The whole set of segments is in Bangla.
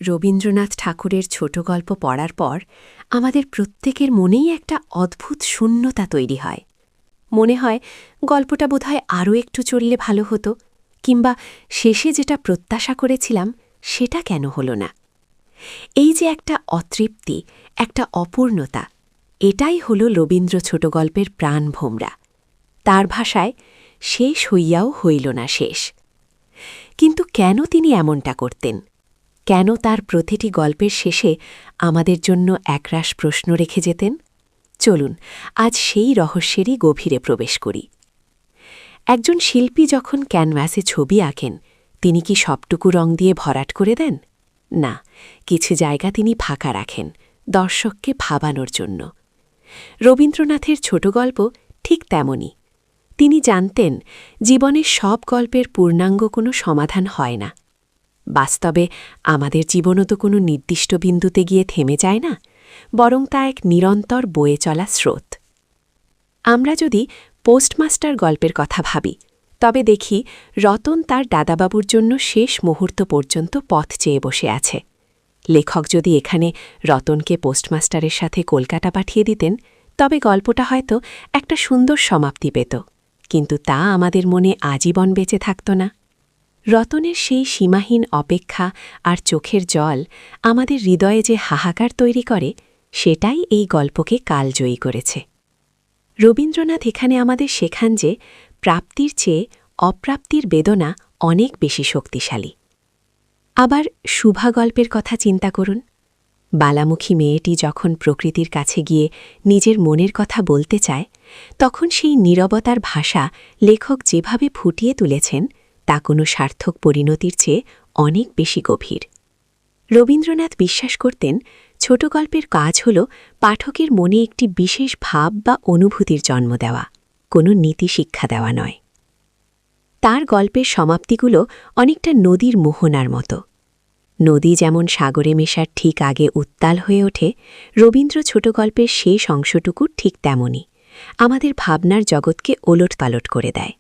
রবীন্দ্রনাথ ঠাকুরের ছোট গল্প পড়ার পর আমাদের প্রত্যেকের মনেই একটা অদ্ভুত শূন্যতা তৈরি হয়। মনে হয় গল্পটা বোধহয় আরও একটু চললে ভালো হতো, কিংবা শেষে যেটা প্রত্যাশা করেছিলাম সেটা কেন হলো না। এই যে একটা অতৃপ্তি, একটা অপূর্ণতা, এটাই হলো রবীন্দ্র ছোট গল্পের প্রাণভোমরা। তার ভাষায় শেষ হইয়াও হইল না শেষ। কিন্তু কেন তিনি এমনটা করতেন? কেন তার প্রতিটি গল্পের শেষে আমাদের জন্য একরাশ প্রশ্ন রেখে যেতেন? চলুন আজ সেই রহস্যেরই গভীরে প্রবেশ করি। একজন শিল্পী যখন ক্যানভাসে ছবি আঁকেন, তিনি কি সবটুকু রং দিয়ে ভরাট করে দেন? না, কিছু জায়গা তিনি ফাঁকা রাখেন দর্শককে ভাবানোর জন্য। রবীন্দ্রনাথের ছোট গল্প ঠিক তেমনই। তিনি জানতেন জীবনের সব গল্পের পূর্ণাঙ্গ কোনো সমাধান হয় না। বাস্তবে আমাদের জীবনও তো কোনো নির্দিষ্ট বিন্দুতে গিয়ে থেমে যায় না, বরং তা এক নিরন্তর বয়ে চলা স্রোত। আমরা যদি পোস্টমাস্টার গল্পের কথা ভাবি, তবে দেখি রতন তার দাদাবাবুর জন্য শেষ মুহূর্ত পর্যন্ত পথ চেয়ে বসে আছে। লেখক যদি এখানে রতনকে পোস্টমাস্টারের সাথে কলকাতা পাঠিয়ে দিতেন, তবে গল্পটা হয়তো একটা সুন্দর সমাপ্তি পেত, কিন্তু তা আমাদের মনে আজীবন বেঁচে থাকত না। রতনের সেই সীমাহীন অপেক্ষা আর চোখের জল আমাদের হৃদয়ে যে হাহাকার তৈরি করে, সেটাই এই গল্পকে কালজয়ী করেছে। রবীন্দ্রনাথ এখানে আমাদের শেখান যে প্রাপ্তির চেয়ে অপ্রাপ্তির বেদনা অনেক বেশি শক্তিশালী। আবার শুভা গল্পের কথা চিন্তা করুন। বালামুখী মেয়েটি যখন প্রকৃতির কাছে গিয়ে নিজের মনের কথা বলতে চায়, তখন সেই নীরবতার ভাষা লেখক যেভাবে ফুটিয়ে তুলেছেন, তা কোনো সার্থক পরিণতির চেয়ে অনেক বেশি গভীর। রবীন্দ্রনাথ বিশ্বাস করতেন ছোট গল্পের কাজ হল পাঠকের মনে একটি বিশেষ ভাব বা অনুভূতির জন্ম দেওয়া, কোনো নীতি শিক্ষা দেওয়া নয়। তার গল্পের সমাপ্তিগুলো অনেকটা নদীর মোহনার মতো। নদী যেমন সাগরে মেশার ঠিক আগে উত্তাল হয়ে ওঠে, রবীন্দ্র ছোট গল্পের শেষ অংশটুকু ঠিক তেমনই, আমাদের ভাবনার জগৎকে ওলটপালট করে দেয়।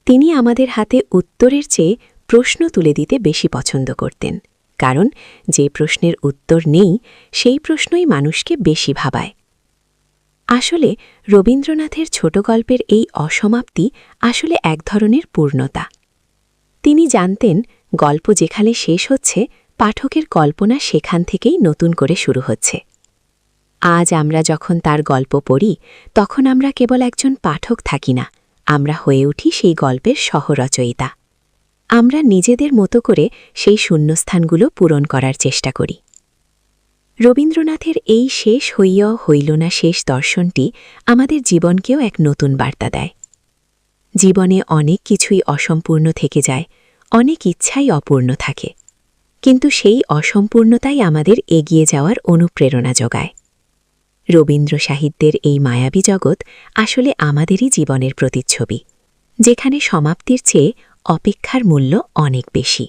তিনি আমাদের হাতে উত্তরের চেয়ে প্রশ্ন তুলে দিতে বেশি পছন্দ করতেন, কারণ যে প্রশ্নের উত্তর নেই, সেই প্রশ্নই মানুষকে বেশি ভাবায়। আসলে রবীন্দ্রনাথের ছোট গল্পের এই অসমাপ্তি আসলে এক ধরনের পূর্ণতা। তিনি জানতেন গল্প যেখানে শেষ হচ্ছে, পাঠকের কল্পনা সেখান থেকেই নতুন করে শুরু হচ্ছে। আজ আমরা যখন তার গল্প পড়ি, তখন আমরা কেবল একজন পাঠক থাকি না, আমরা হয়ে উঠি সেই গল্পের সহরচয়িতা। আমরা নিজেদের মতো করে সেই শূন্যস্থানগুলো পূরণ করার চেষ্টা করি। রবীন্দ্রনাথের এই শেষ হইয়াও হইল না শেষ দর্শনটি আমাদের জীবনকেও এক নতুন বার্তা দেয়। জীবনে অনেক কিছুই অসম্পূর্ণ থেকে যায়, অনেক ইচ্ছাই অপূর্ণ থাকে, কিন্তু সেই অসম্পূর্ণতাই আমাদের এগিয়ে যাওয়ার অনুপ্রেরণা যোগায়। রবীন্দ্র সাহিত্যের এই মায়াবী জগৎ আসলে আমাদেরই জীবনের প্রতিচ্ছবি, যেখানে সমাপ্তির চেয়ে অপেক্ষার মূল্য অনেক বেশি।